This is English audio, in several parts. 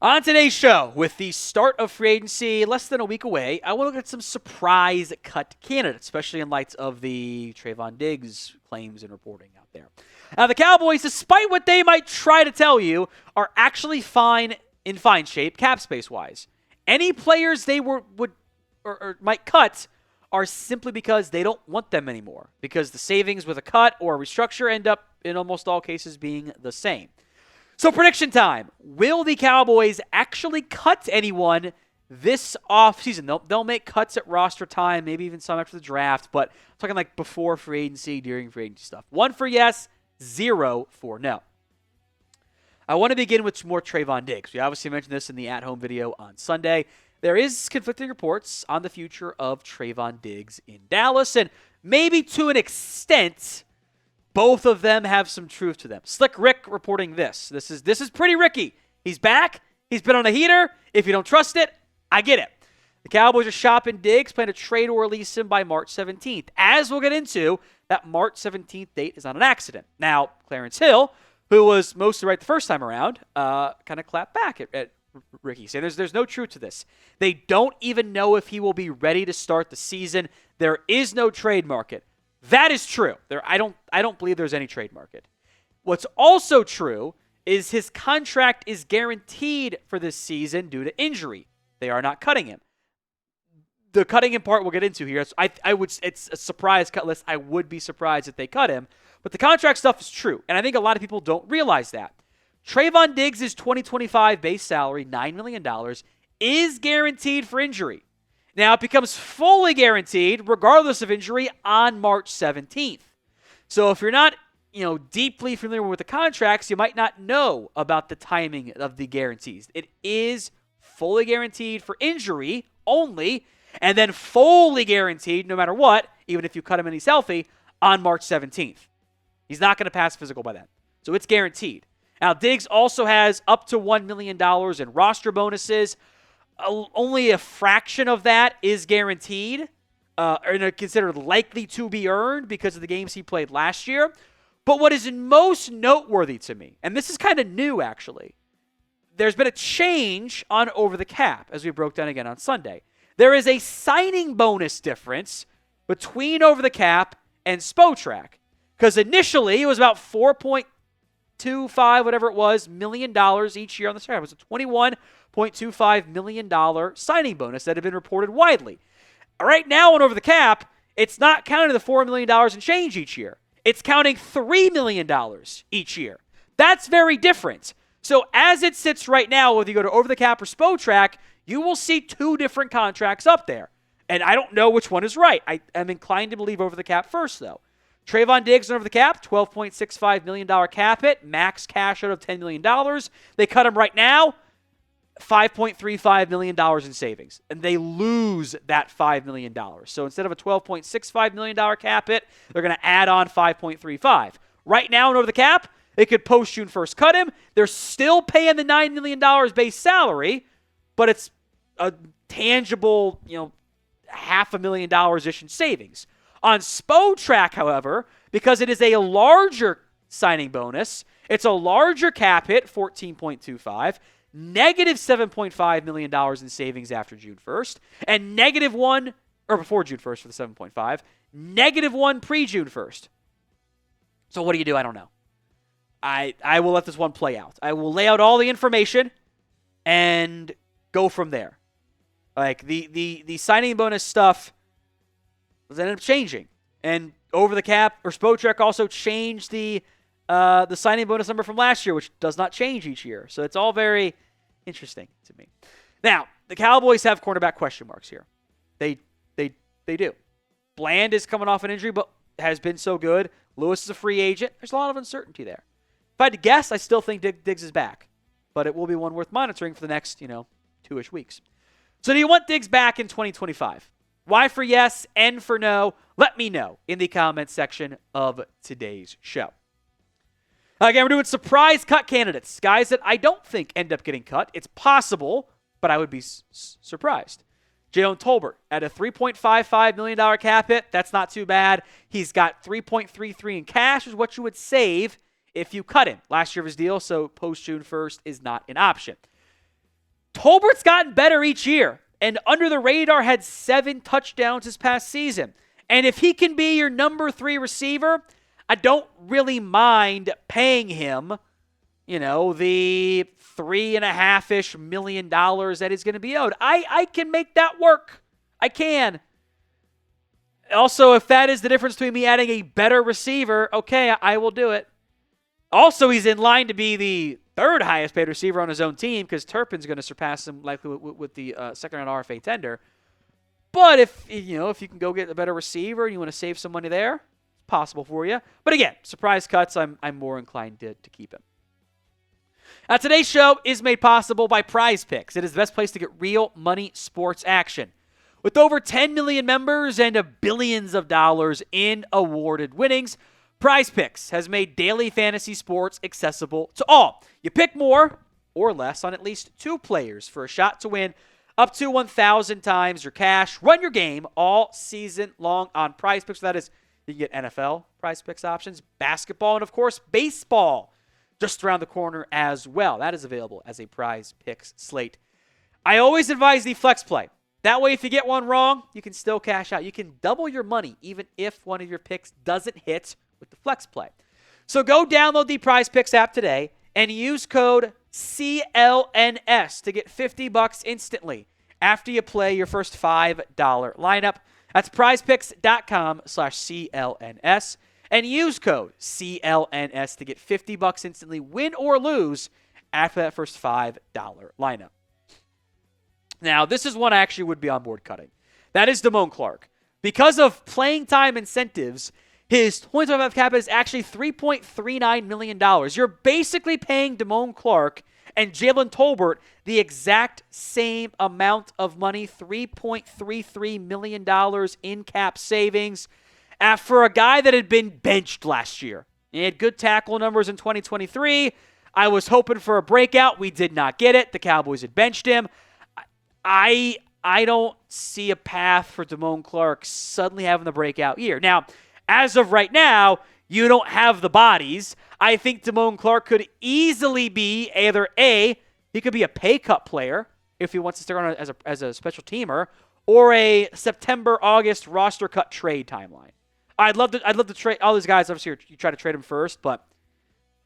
On today's show, with the start of free agency less than a week away, I want to look at some surprise cut candidates, especially in light of the Trevon Diggs claims and reporting out there. Now, the Cowboys, despite what they might try to tell you, are actually in fine shape cap space-wise. Any players they might cut are simply because they don't want them anymore, because the savings with a cut or a restructure end up, in almost all cases, being the same. So prediction time. Will the Cowboys actually cut anyone this offseason? They'll make cuts at roster time, maybe even some after the draft, but I'm talking like before free agency, during free agency stuff. 1 for yes, 0 for no. I want to begin with more Trevon Diggs. We obviously mentioned this in the at-home video on Sunday. There is conflicting reports on the future of Trevon Diggs in Dallas, and maybe to an extent, both of them have some truth to them. Slick Rick reporting this. This is pretty Ricky. He's back. He's been on a heater. If you don't trust it, I get it. The Cowboys are shopping Diggs, plan to trade or release him by March 17th. As we'll get into, that March 17th date is not an accident. Now, Clarence Hill, who was mostly right the first time around, kind of clapped back at Ricky, saying there's no truth to this. They don't even know if he will be ready to start the season. There is no trade market. That is true. I don't believe there's any trade market. What's also true is his contract is guaranteed for this season due to injury. They are not cutting him. The cutting him part we'll get into here. It's a surprise cut list. I would be surprised if they cut him. But the contract stuff is true, and I think a lot of people don't realize that. Trevon Diggs' 2025 base salary, $9 million, is guaranteed for injury. Now, it becomes fully guaranteed, regardless of injury, on March 17th. So if you're not, deeply familiar with the contracts, you might not know about the timing of the guarantees. It is fully guaranteed for injury only, and then fully guaranteed no matter what, even if you cut him and he's healthy, on March 17th. He's not going to pass physical by then. So it's guaranteed. Now, Diggs also has up to $1 million in roster bonuses. Only a fraction of that is guaranteed or considered likely to be earned because of the games he played last year. But what is most noteworthy to me, and this is kind of new actually, there's been a change on over the cap, as we broke down again on Sunday. There is a signing bonus difference between over the cap and Spotrac, because initially it was about $4.25, whatever it was, million each year on the salary. It was a $21.25 million signing bonus that had been reported widely. Right now on over the cap, it's not counting the $4 million in change each year. It's counting $3 million each year. That's very different. So as it sits right now, whether you go to over the cap or Spotrac, you will see two different contracts up there. And I don't know which one is right. I am inclined to believe over the cap first, though. Trevon Diggs over the cap, $12.65 million cap hit, max cash out of $10 million. They cut him right now, $5.35 million in savings. And they lose that $5 million. So instead of a $12.65 million cap hit, they're going to add on $5.35. Right now and over the cap, they could post June 1st cut him. They're still paying the $9 million base salary, but it's a tangible, $500,000-ish in savings. On Spotrac, however, because it is a larger signing bonus, it's a larger cap hit, $14.25, negative $7.5 million in savings after June 1st, and negative $1, or before June 1st for the 7.5, negative $1 pre-June 1st. So what do you do? I don't know. I will let this one play out. I will lay out all the information and go from there. Like the signing bonus stuff ended up changing, and over the cap or Spotrac also changed the signing bonus number from last year, which does not change each year. So it's all very interesting to me. Now the Cowboys have cornerback question marks here. They do. Bland is coming off an injury, but has been so good. Lewis is a free agent. There's a lot of uncertainty there. If I had to guess, I still think Diggs is back, but it will be one worth monitoring for the next 2-ish weeks. So do you want Diggs back in 2025? Y for yes, N for no. Let me know in the comments section of today's show. Again, we're doing surprise cut candidates, guys that I don't think end up getting cut. It's possible, but I would be surprised. Jalen Tolbert at a $3.55 million cap hit. That's not too bad. He's got $3.33 in cash, is what you would save if you cut him. Last year of his deal, so post June 1st is not an option. Tolbert's gotten better each year, and under the radar had 7 touchdowns this past season. And if he can be your number 3 receiver, I don't really mind paying him, the $3.5 million that is going to be owed. I can make that work. I can. Also, if that is the difference between me adding a better receiver, okay, I will do it. Also, he's in line to be the 3rd highest paid receiver on his own team because Turpin's going to surpass him likely with the second-round RFA tender. But if you can go get a better receiver and you want to save some money there, it's possible for you. But again, surprise cuts, I'm more inclined to keep him. Now, today's show is made possible by Prize Picks. It is the best place to get real money sports action. With over 10 million members and billions of dollars in awarded winnings, Prize Picks has made daily fantasy sports accessible to all. You pick more or less on at least 2 players for a shot to win up to 1,000 times your cash. Run your game all season long on Prize Picks. That is, you can get NFL Prize Picks options, basketball, and of course, baseball just around the corner as well. That is available as a Prize Picks slate. I always advise the flex play. That way, if you get one wrong, you can still cash out. You can double your money even if one of your picks doesn't hit with the flex play. So go download the Prize Picks app today and use code CLNS to get $50 instantly after you play your first $5 lineup. That's prizepicks.com/CLNS and use code CLNS to get $50 instantly, win or lose, after that first $5 lineup. Now, this is one I actually would be on board cutting. That is Damone Clark. Because of playing time incentives, his 2025 cap is actually $3.39 million. You're basically paying Damone Clark and Jalen Tolbert the exact same amount of money, $3.33 million in cap savings, for a guy that had been benched last year. He had good tackle numbers in 2023. I was hoping for a breakout. We did not get it. The Cowboys had benched him. I don't see a path for Damone Clark suddenly having the breakout year. Now, as of right now, you don't have the bodies. I think Damone Clark could easily be either A, he could be a pay cut player if he wants to stick around as a special teamer, or a September, August roster cut trade timeline. I'd love to trade all these guys. Obviously, you try to trade them first, but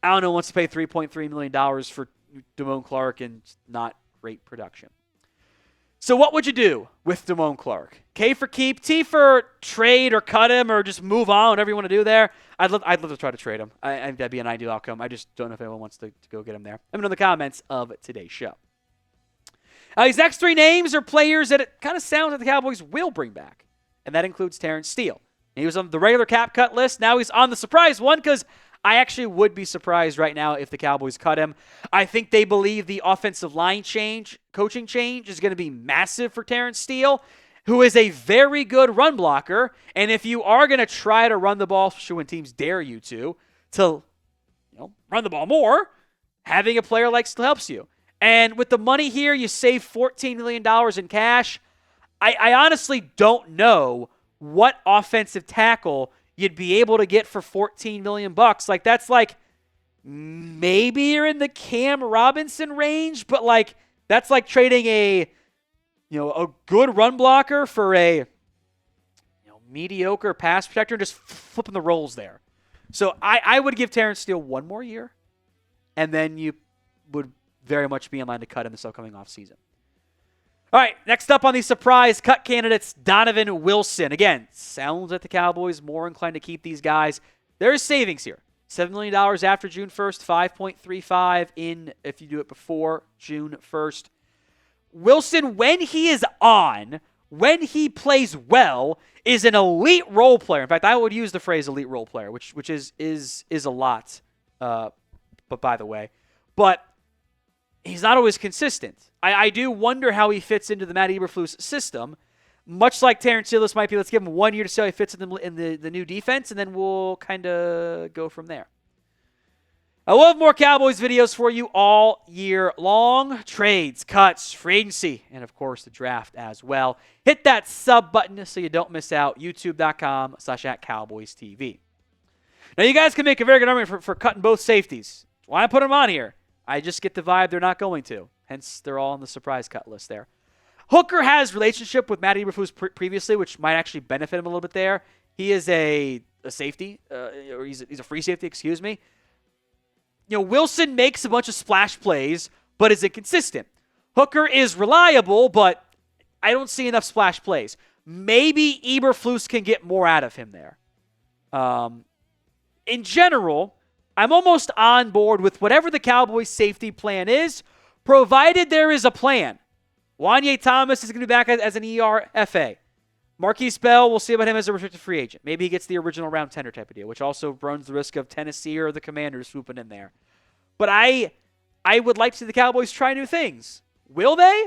I don't know. Wants to pay $3.3 million for Damone Clark and not great production. So what would you do with Damone Clark? K for keep, T for trade or cut him or just move on, whatever you want to do there. I'd love to try to trade him. I think that'd be an ideal outcome. I just don't know if anyone wants to go get him there. Let me know in the comments of today's show. These next 3 names are players that it kind of sounds like the Cowboys will bring back, and that includes Terence Steele. He was on the regular cap cut list. Now he's on the surprise one because I actually would be surprised right now if the Cowboys cut him. I think they believe the offensive line coaching change is going to be massive for Terence Steele, who is a very good run blocker. And if you are going to try to run the ball, especially when teams dare you to run the ball more, having a player like Steele helps you. And with the money here, you save $14 million in cash. I honestly don't know what offensive tackle you'd be able to get for $14 million. Like, that's like, maybe you're in the Cam Robinson range, but like, that's like trading a good run blocker for a mediocre pass protector and just flipping the roles there. So I would give Terence Steele one more year, and then you would very much be in line to cut in this upcoming offseason. All right, next up on the surprise cut candidates, Donovan Wilson. Again, sounds like the Cowboys more inclined to keep these guys. There is savings here. $7 million after June 1st, $5.35 in if you do it before June 1st. Wilson, when he is on, when he plays well, is an elite role player. In fact, I would use the phrase elite role player, which is a lot, but by the way. But he's not always consistent. I do wonder how he fits into the Matt Eberflus system. Much like Terence Steele, this might be, let's give him 1 year to see how he fits in the new defense, and then we'll kind of go from there. I will have more Cowboys videos for you all year long. Trades, cuts, free agency, and of course the draft as well. Hit that sub button so you don't miss out. YouTube.com/@CowboysTV. Now you guys can make a very good argument for cutting both safeties. Why I put them on here? I just get the vibe they're not going to. Hence, they're all on the surprise cut list there. Hooker has relationship with Matt Eberflus previously, which might actually benefit him a little bit there. He is a safety, or he's a free safety, excuse me. Wilson makes a bunch of splash plays, but is inconsistent. Hooker is reliable, but I don't see enough splash plays. Maybe Eberflus can get more out of him there. In general, I'm almost on board with whatever the Cowboys' safety plan is, provided there is a plan. Wanye Thomas is going to be back as an ERFA. Marquise Bell, we'll see about him as a restricted free agent. Maybe he gets the original round tender type of deal, which also runs the risk of Tennessee or the Commanders swooping in there. But I would like to see the Cowboys try new things. Will they?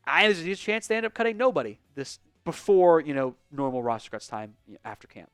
There's a chance they end up cutting nobody this before normal roster cuts time after camp.